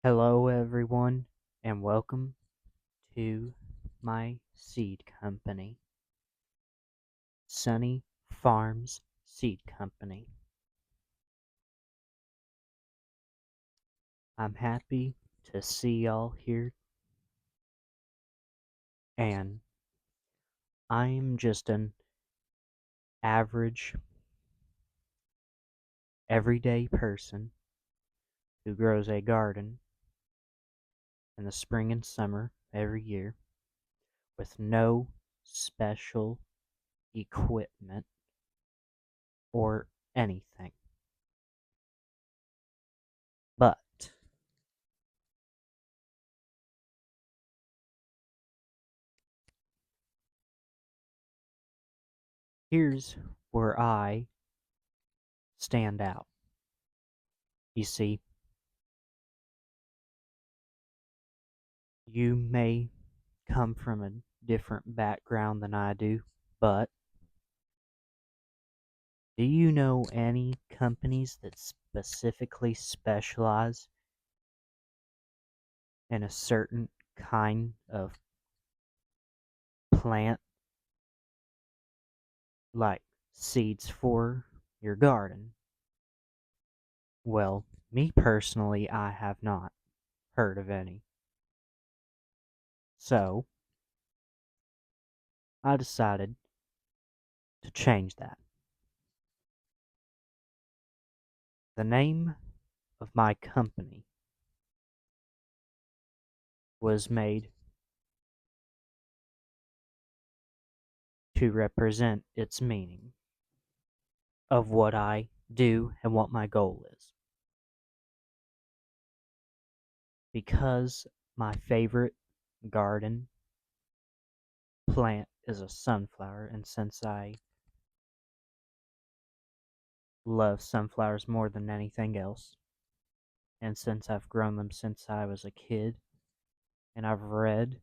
Hello, everyone, and welcome to my seed company, Sunny Farms Seed Company. I'm happy to see y'all here, and I'm just an average, everyday person who grows a garden in the spring and summer every year with no special equipment or anything. But here's where I stand out. You see, you may come from a different background than I do, but do you know any companies that specifically specialize in a certain kind of plant, like seeds for your garden? Well, me personally, I have not heard of any. So, I decided to change that. The name of my company was made to represent its meaning of what I do and what my goal is. Because my favorite garden plant is a sunflower, and since I love sunflowers more than anything else, and since I've grown them since I was a kid, and I've read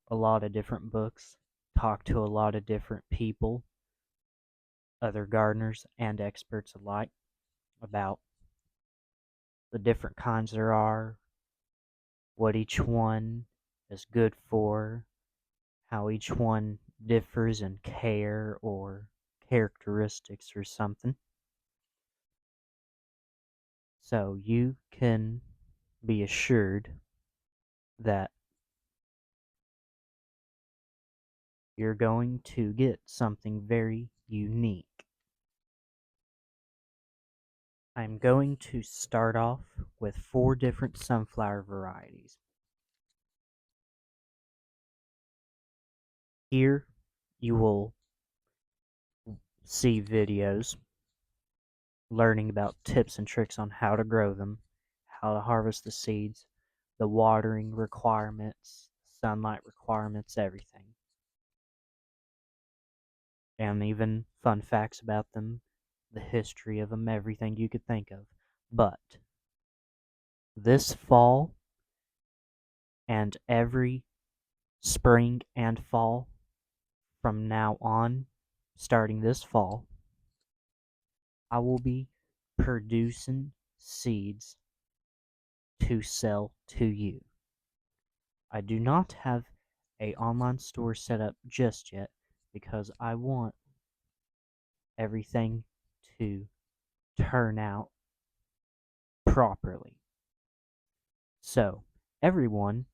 a lot of different books, talked to a lot of different people, other gardeners and experts alike, about the different kinds there are, what each one is good for, how each one differs in care or characteristics or something. So you can be assured that you're going to get something very unique. I'm going to start off with 4 different sunflower varieties. Here you will see videos learning about tips and tricks on how to grow them, how to harvest the seeds, the watering requirements, sunlight requirements, everything. And even fun facts about them, the history of them, everything you could think of. But this fall and every spring and fall from now on, starting this fall, I will be producing seeds to sell to you. I do not have a online store set up just yet because I want everything to turn out properly. So, everyone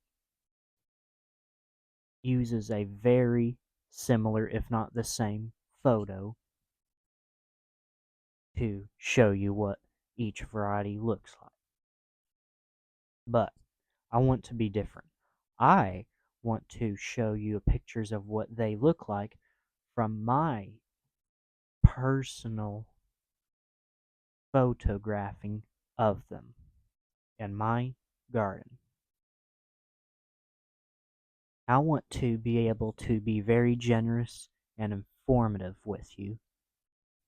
uses a very similar, if not the same, photo to show you what each variety looks like. But I want to be different. I want to show you pictures of what they look like from my personal photographing of them in my garden. I want to be able to be very generous and informative with you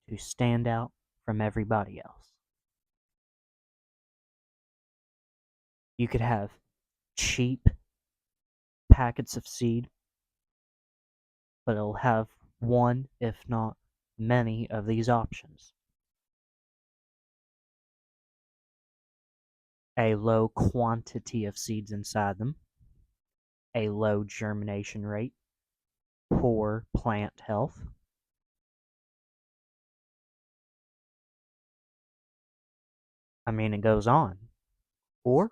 to stand out from everybody else. You could have cheap packets of seed, but it'll have one, if not many, of these options. a low quantity of seeds inside them, a low germination rate, poor plant health. I mean, it goes on. Or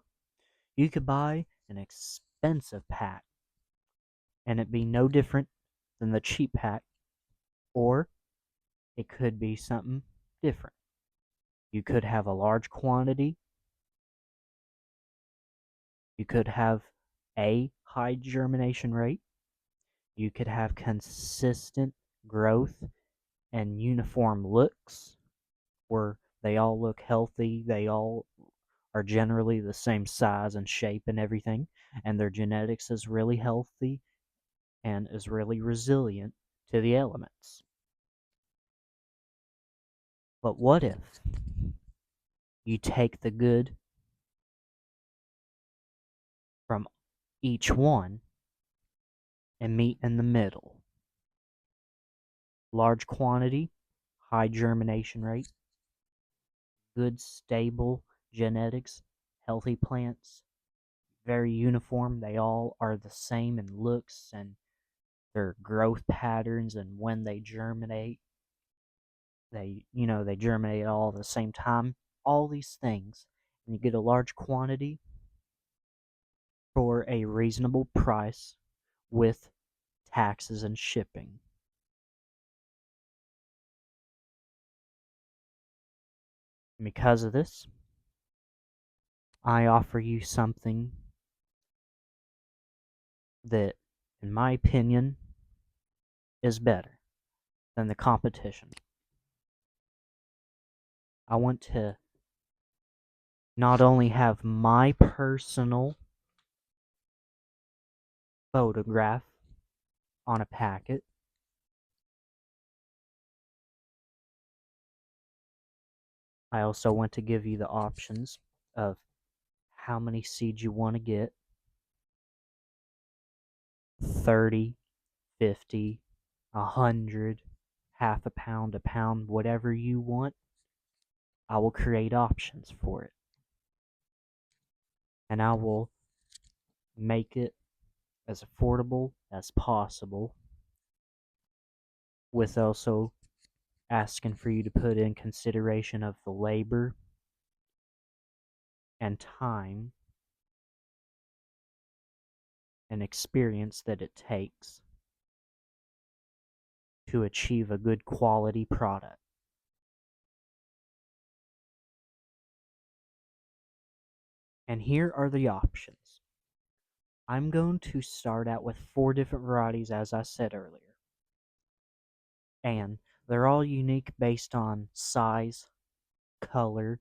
you could buy an expensive pack and it be no different than the cheap pack, or it could be something different. You could have a large quantity, you could have a high germination rate, you could have consistent growth and uniform looks where they all look healthy, they all are generally the same size and shape and everything, and their genetics is really healthy and is really resilient to the elements. But what if you take the good from each one and meet in the middle? Large quantity, high germination rate, good stable genetics, healthy plants, very uniform. They all are the same in looks and their growth patterns and when they germinate. They germinate all at the same time. All these things. And you get a large quantity for a reasonable price with taxes and shipping. And because of this, I offer you something that, in my opinion, is better than the competition. I want to not only have my personal photograph on a packet, I also want to give you the options of how many seeds you want to get: 30, 50, 100, half a pound, whatever you want. I will create options for it. And I will make it as affordable as possible, with also asking for you to put in consideration of the labor and time and experience that it takes to achieve a good quality product. And here are the options. I'm going to start out with 4 different varieties, as I said earlier. And they're all unique based on size, color,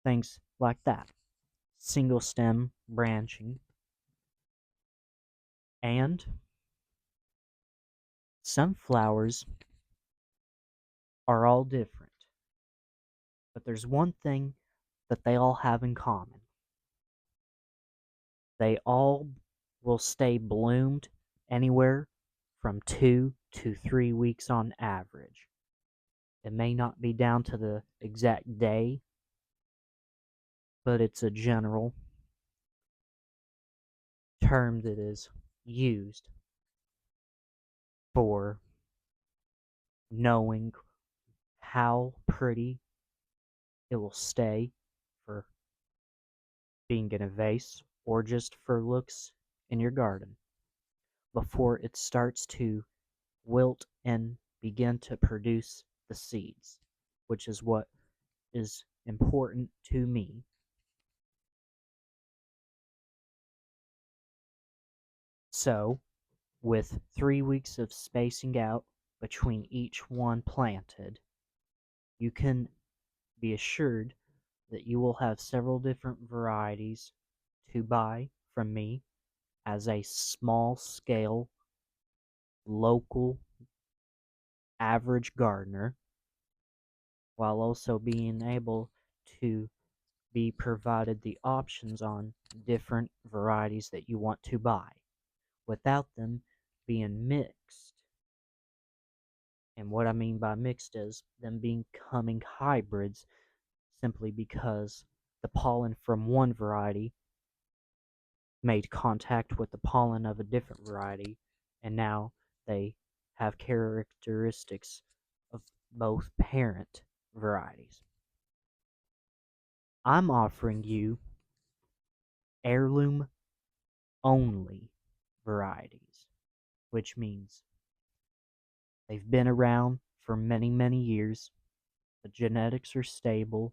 things like that. Single stem branching. And some flowers are all different. But there's one thing that they all have in common. They all will stay bloomed anywhere from 2 to 3 weeks on average. It may not be down to the exact day, but it's a general term that is used for knowing how pretty it will stay for being in a vase or just for looks in your garden before it starts to wilt and begin to produce the seeds, which is what is important to me. So, with 3 weeks of spacing out between each one planted, you can be assured that you will have several different varieties to buy from me as a small scale, local, average gardener, while also being able to be provided the options on different varieties that you want to buy without them being mixed. And what I mean by mixed is them becoming hybrids simply because the pollen from one variety made contact with the pollen of a different variety, and now they have characteristics of both parent varieties. I'm offering you heirloom only varieties, which means they've been around for many, many years. The genetics are stable,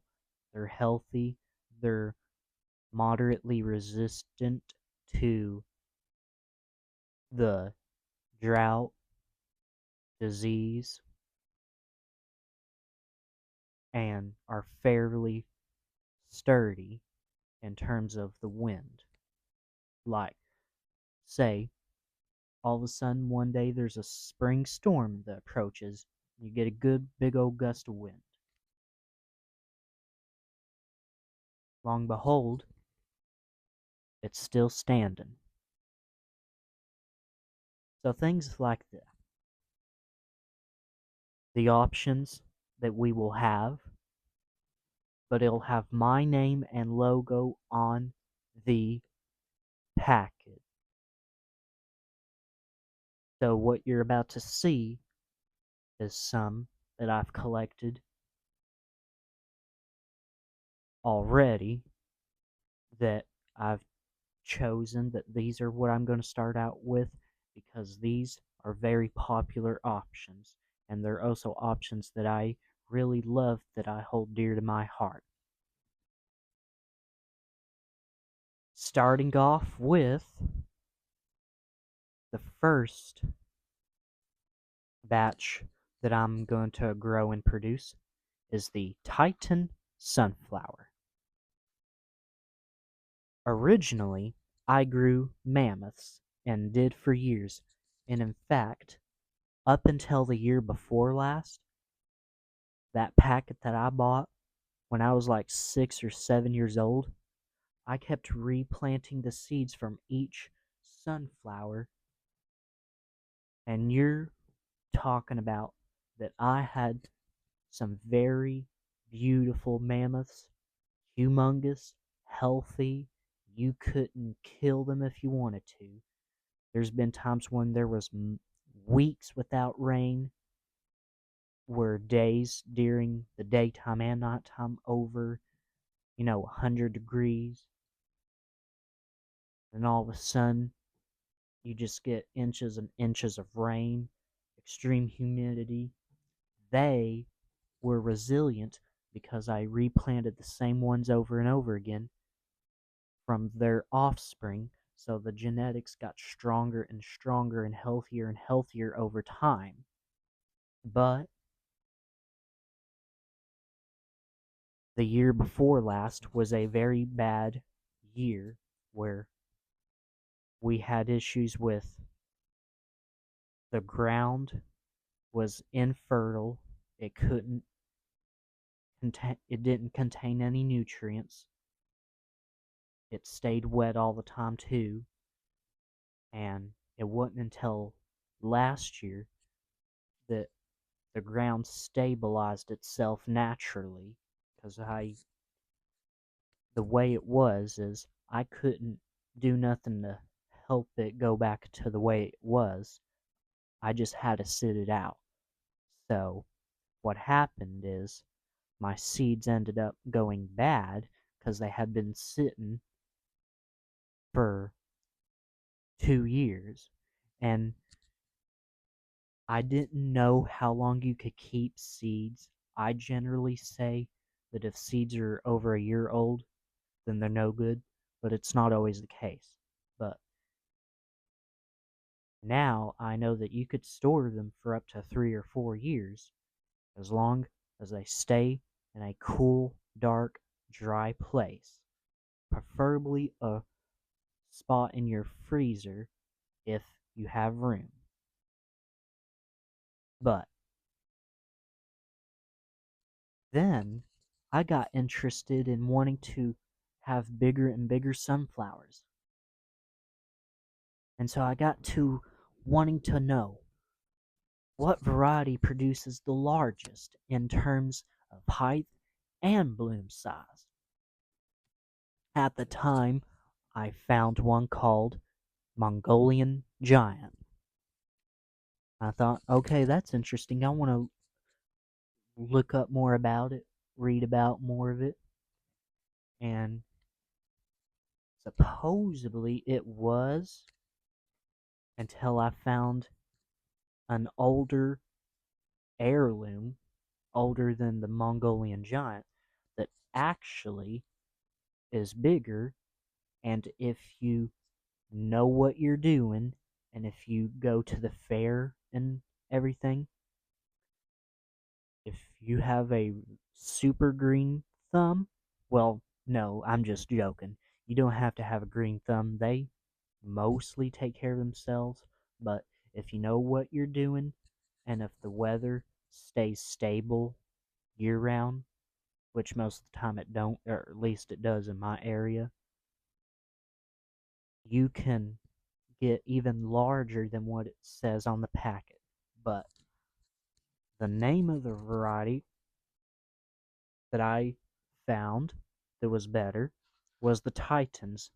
they're healthy, they're moderately resistant to the drought, disease, and are fairly sturdy in terms of the wind. Like, say, all of a sudden one day there's a spring storm that approaches, you get a good big old gust of wind. Long behold, it's still standing. So things like that. The options that we will have, but it'll have my name and logo on the packet. So what you're about to see is some that I've collected already that I've chosen that these are what I'm going to start out with because these are very popular options, and they're also options that I really love, that I hold dear to my heart. Starting off with the first batch that I'm going to grow and produce is the Titan Sunflower. Originally, I grew mammoths and did for years, and in fact, up until the year before last, that packet that I bought when I was like 6 or 7 years old, I kept replanting the seeds from each sunflower, and you're talking about that I had some very beautiful mammoths, humongous, healthy. You couldn't kill them if you wanted to. There's been times when there was weeks without rain, were days during the daytime and nighttime over, 100 degrees, and all of a sudden you just get inches and inches of rain, extreme humidity. They were resilient because I replanted the same ones over and over again from their offspring, so the genetics got stronger and stronger and healthier over time. But the year before last was a very bad year where we had issues with the ground was infertile. It couldn't it didn't contain any nutrients. It stayed wet all the time too. And it wasn't until last year that the ground stabilized itself naturally, because the way it was is I couldn't do nothing to help it go back to the way it was. I just had to sit it out. So what happened is my seeds ended up going bad because they had been sitting for 2 years, and I didn't know how long you could keep seeds. I generally say that if seeds are over a year old, then they're no good, but it's not always the case. But now I know that you could store them for up to 3 or 4 years as long as they stay in a cool, dark, dry place, preferably a spot in your freezer if you have room. But then I got interested in wanting to have bigger and bigger sunflowers. And so I got to wanting to know what variety produces the largest in terms of height and bloom size. At the time, I found one called Mongolian Giant. I thought, okay, that's interesting. I want to look up more about it, read about more of it, and supposedly it was until I found an older heirloom, older than the Mongolian Giant, that actually is bigger. And if you know what you're doing, and if you go to the fair and everything, if you have a super green thumb, well, no, I'm just joking. You don't have to have a green thumb. They mostly take care of themselves. But if you know what you're doing, and if the weather stays stable year round, which most of the time it don't, or at least it does in my area, you can get even larger than what it says on the packet. But the name of the variety that I found that was better was the Titans,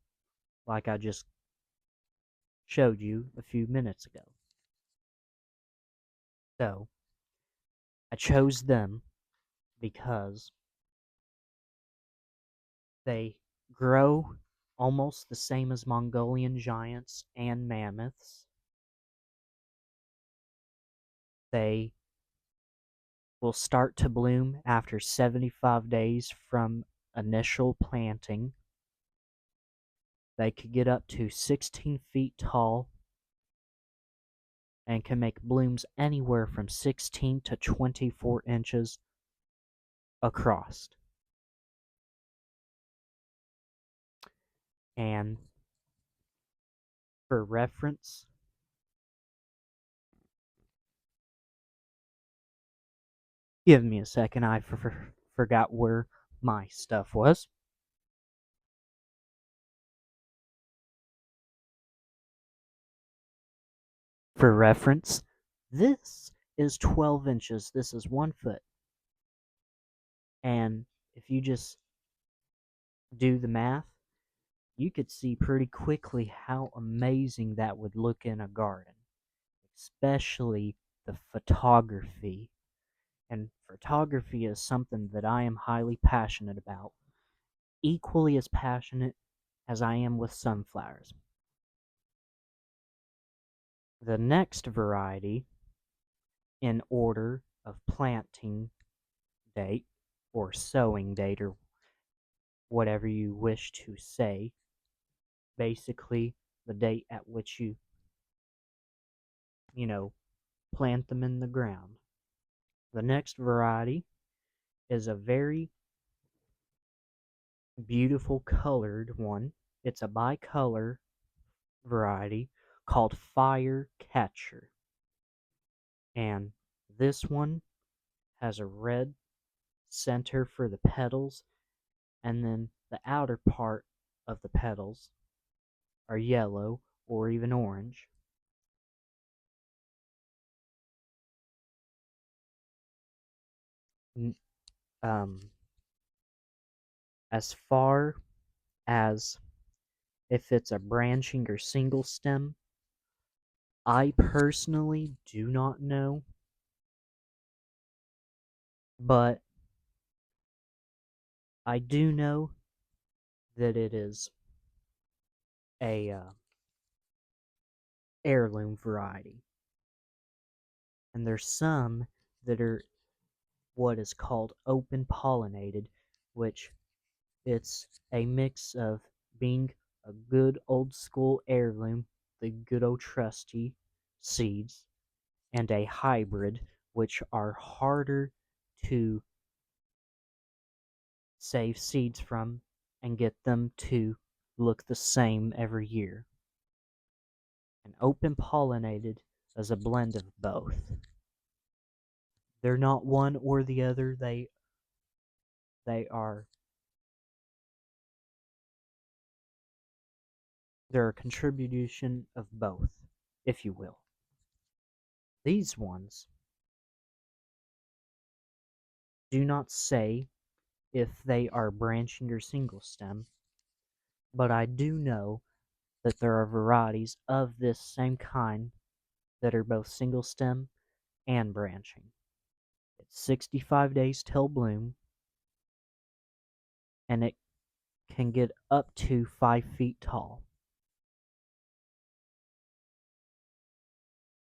like I just showed you a few minutes ago. So I chose them because they grow almost the same as Mongolian giants and mammoths. They will start to bloom after 75 days from initial planting. They could get up to 16 feet tall and can make blooms anywhere from 16 to 24 inches across. And for reference, give me a second, I forgot where my stuff was. For reference, this is 12 inches, this is 1 foot. And if you just do the math, you could see pretty quickly how amazing that would look in a garden, especially the photography. And photography is something that I am highly passionate about, equally as passionate as I am with sunflowers. The next variety, in order of planting date or sowing date or whatever you wish to say, basically the date at which you plant them in the ground. The next variety is a very beautiful colored one. It's a bicolor variety called Firecatcher. And this one has a red center for the petals, and then the outer part of the petals are yellow or even orange. Um, as far as if it's a branching or single stem, I personally do not know, but I do know that it is a heirloom variety. And there's some that are what is called open pollinated, which it's a mix of being a good old school heirloom, the good old trusty seeds, and a hybrid, which are harder to save seeds from and get them to look the same every year. And open pollinated is a blend of both. They're not one or the other, they are they're a contribution of both, if you will. These ones do not say if they are branching or single stem, but I do know that there are varieties of this same kind that are both single stem and branching. It's 65 days till bloom, and it can get up to 5 feet tall.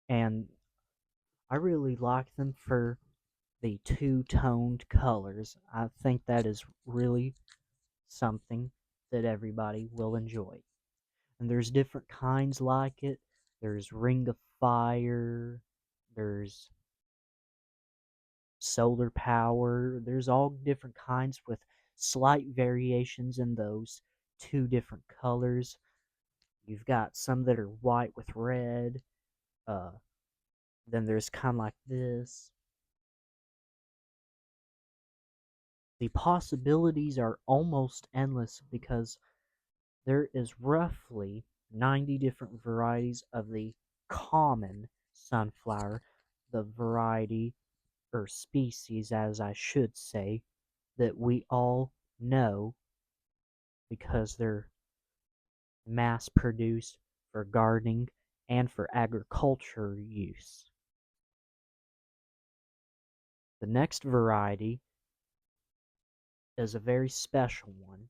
And I really like them for the two-toned colors. I think that is really something that everybody will enjoy. And there's different kinds like it. There's Ring of Fire, there's Solar Power, there's all different kinds with slight variations in those two different colors. You've got some that are white with red, uh, then there's kind of like this. The possibilities are almost endless because there is roughly 90 different varieties of the common sunflower, the variety or species, as I should say, that we all know because they're mass produced for gardening and for agriculture use. The next variety is a very special one.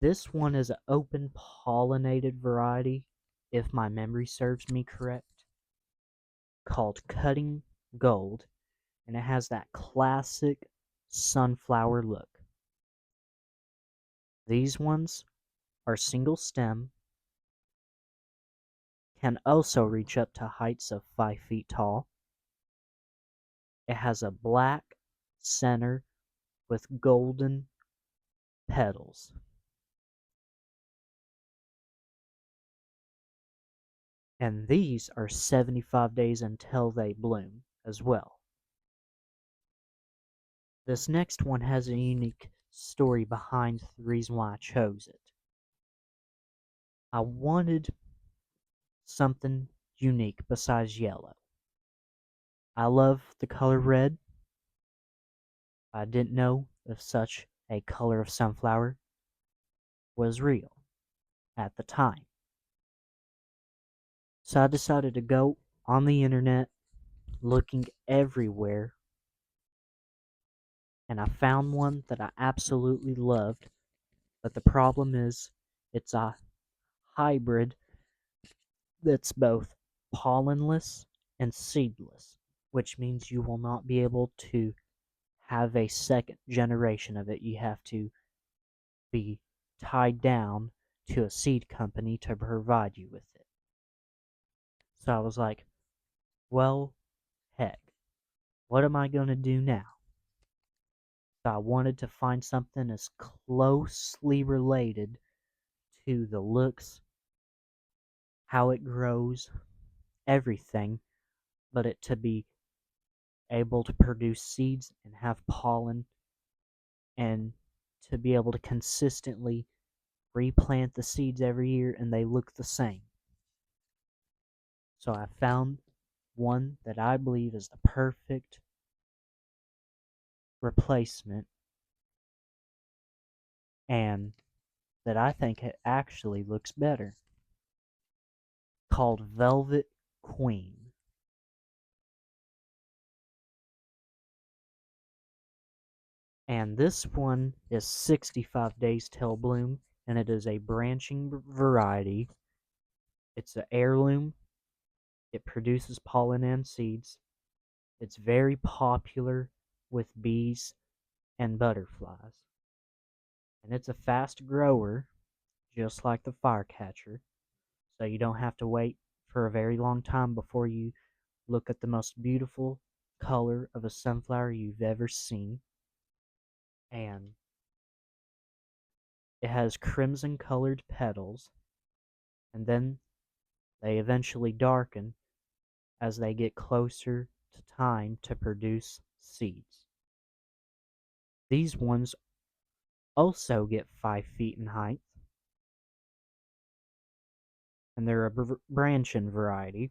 This one is an open pollinated variety, if my memory serves me correct, called Cutting Gold, and it has that classic sunflower look. These ones are single stem, can also reach up to heights of 5 feet tall. It has a black center with golden petals. And these are 75 days until they bloom as well. This next one has a unique story behind the reason why I chose it. I wanted something unique besides yellow. I love the color red. I didn't know if such a color of sunflower was real at the time. So I decided to go on the internet looking everywhere, and I found one that I absolutely loved. But the problem is it's a hybrid that's both pollenless and seedless, which means you will not be able to have a second generation of it. You have to be tied down to a seed company to provide you with it. So I was like, well, heck, what am I going to do now? So I wanted to find something as closely related to the looks, how it grows, everything, but it to be able to produce seeds and have pollen and to be able to consistently replant the seeds every year and they look the same. So I found one that I believe is the perfect replacement and that I think it actually looks better, called Velvet Queen. And this one is 65 days till bloom, and it is a branching variety. It's an heirloom. It produces pollen and seeds. It's very popular with bees and butterflies. And it's a fast grower, just like the firecatcher, so you don't have to wait for a very long time before you look at the most beautiful color of a sunflower you've ever seen. And it has crimson colored petals, and then they eventually darken as they get closer to time to produce seeds. These ones also get 5 feet in height, and they're a branching variety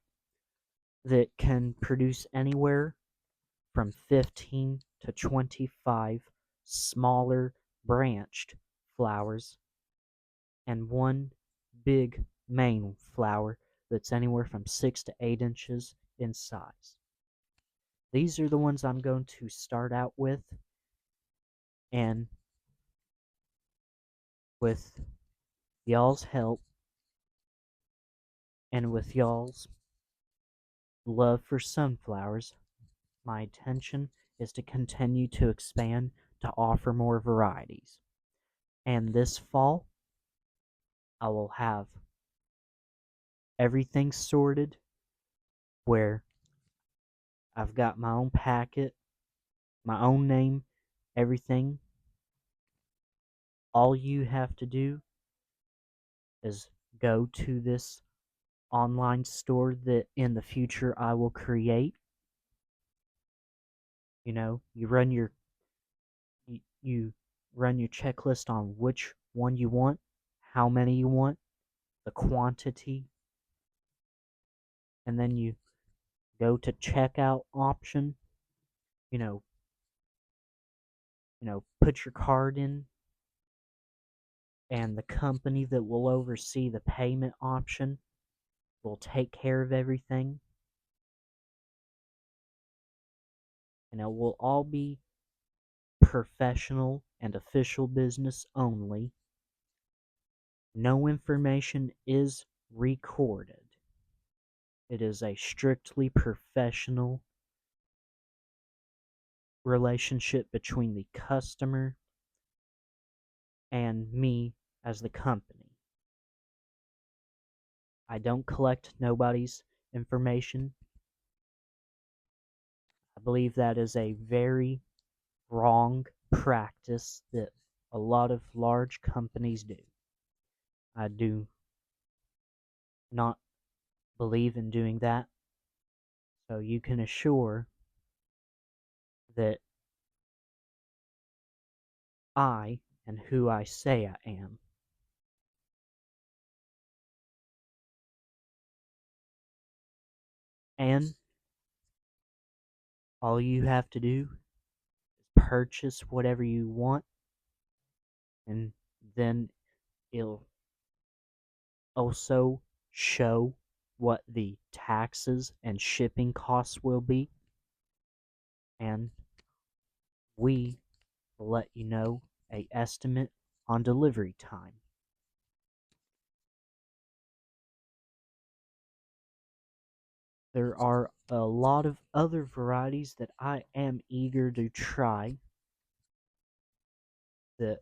that can produce anywhere from 15 to 25 smaller branched flowers and one big main flower that's anywhere from 6 to 8 inches in size. These are the ones I'm going to start out with, and with y'all's help and with y'all's love for sunflowers, my intention is to continue to expand to offer more varieties. And this fall, I will have everything sorted where I've got my own packet, my own name, everything. All you have to do is go to this online store that in the future I will create. You know, you run your checklist on which one you want, how many you want, the quantity, and then you go to checkout option, you know, put your card in, and the company that will oversee the payment option will take care of everything, and it will all be professional and official business only. No information is recorded. It is a strictly professional relationship between the customer and me as the company. I don't collect nobody's information. I believe that is a very wrong practice that a lot of large companies do. I do not believe in doing that. So you can assure that I am who I say I am. And all you have to do is purchase whatever you want, and then it'll also show what the taxes and shipping costs will be, and we will let you know a estimate on delivery time. There are a lot of other varieties that I am eager to try that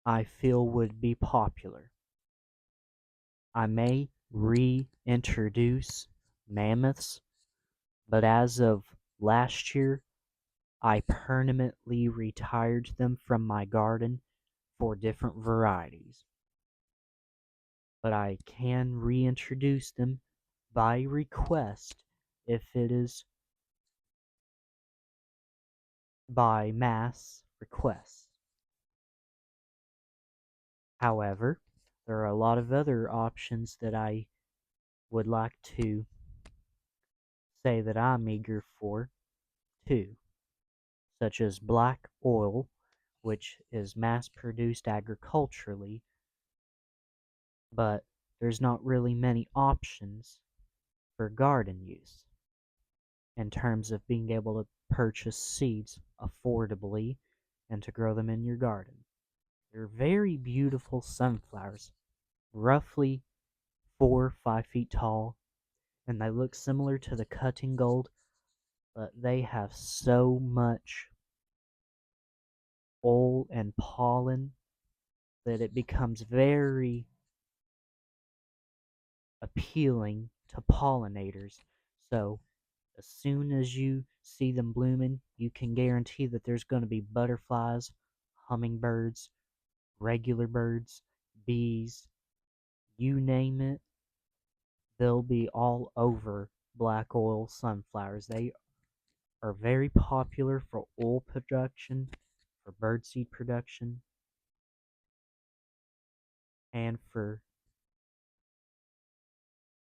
I feel would be popular. I may reintroduce mammoths, but as of last year, I permanently retired them from my garden for different varieties. But I can reintroduce them by request if it is by mass request. However, there are a lot of other options that I would like to say that I'm eager for too, such as black oil, which is mass produced agriculturally, but there's not really many options for garden use in terms of being able to purchase seeds affordably and to grow them in your garden. They're very beautiful sunflowers, roughly 4 or 5 feet tall, and they look similar to the cutting gold, but they have so much oil and pollen that it becomes very appealing to pollinators. So as soon as you see them blooming, you can guarantee that there's going to be butterflies, hummingbirds, regular birds, bees, you name it, they'll be all over black oil sunflowers. They are very popular for oil production, for birdseed production, and for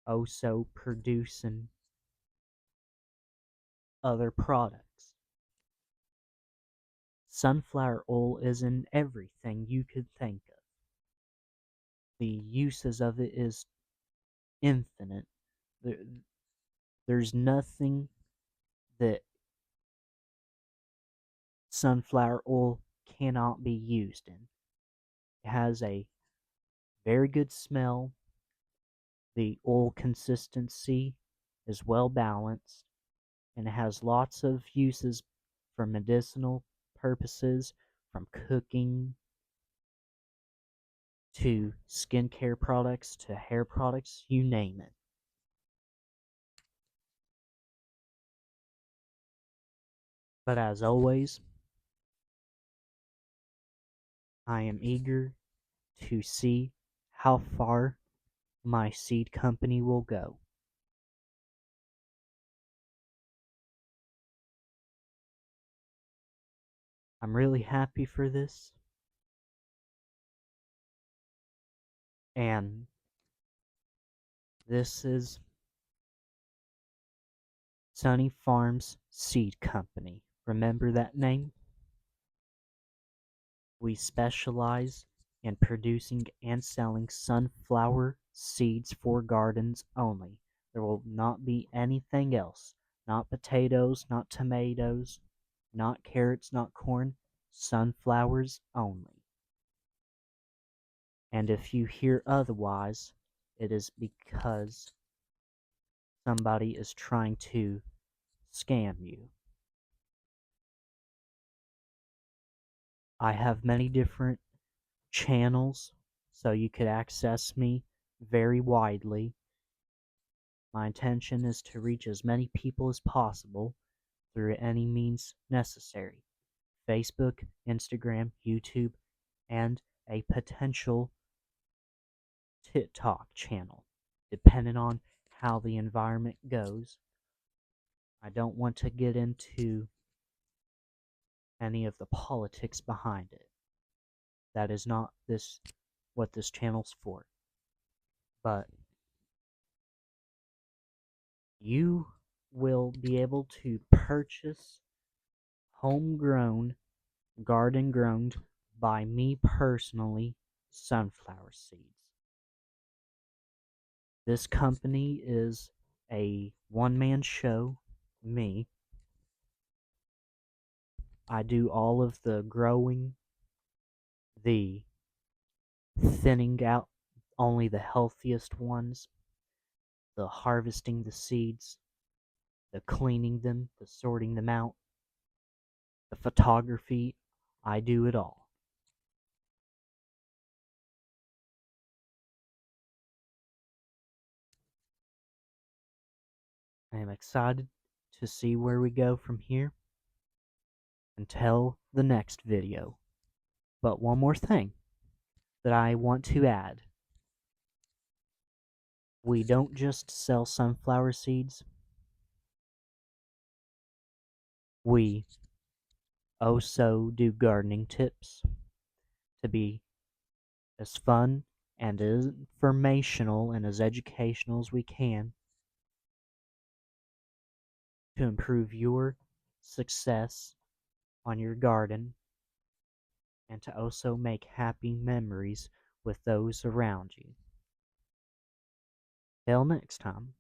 also producing other products. Sunflower oil is in everything you could think of. The uses of it is infinite. There, there's nothing that sunflower oil cannot be used in. It has a very good smell. The oil consistency is well balanced, and it has lots of uses for medicinal purposes, from cooking to skincare products to hair products, you name it. But as always, I am eager to see how far my seed company will go. I'm really happy for this, and this is Sunny Farms Seed Company. Remember that name? We specialize in producing and selling sunflower seeds for gardens only. There will not be anything else. Not potatoes, not tomatoes, not carrots, not corn. Sunflowers only. And if you hear otherwise, it is because somebody is trying to scam you. I have many different channels, so you could access me very widely. My intention is to reach as many people as possible through any means necessary. Facebook, Instagram, YouTube, and a potential TikTok channel, depending on how the environment goes. I don't want to get into any of the politics behind it. That is not what this channel's for. But you will be able to purchase homegrown, garden grown by me personally sunflower seeds. This company is a one-man show, me. I do all of the growing, the thinning out only the healthiest ones, the harvesting the seeds, the cleaning them, the sorting them out, the photography. I do it all. I am excited to see where we go from here until the next video. But one more thing that I want to add. We don't just sell sunflower seeds. We also do gardening tips to be as fun and as informational and as educational as we can to improve your success on your garden and to also make happy memories with those around you. Till next time.